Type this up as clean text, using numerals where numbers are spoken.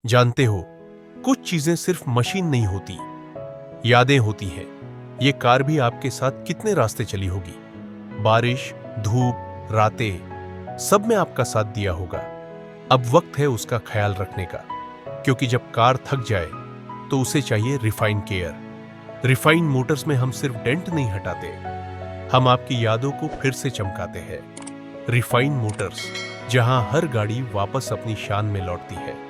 जानते हो, कुछ चीजें सिर्फ मशीन नहीं होती, यादें होती हैं। ये कार भी आपके साथ कितने रास्ते चली होगी, बारिश, धूप, रातें, सब में आपका साथ दिया होगा। अब वक्त है उसका ख्याल रखने का, क्योंकि जब कार थक जाए तो उसे चाहिए रिफाइन केयर। रिफाइन मोटर्स में हम सिर्फ डेंट नहीं हटाते, हम आपकी यादों को फिर से चमकाते हैं। रिफाइन मोटर्स, जहां हर गाड़ी वापस अपनी शान में लौटती है।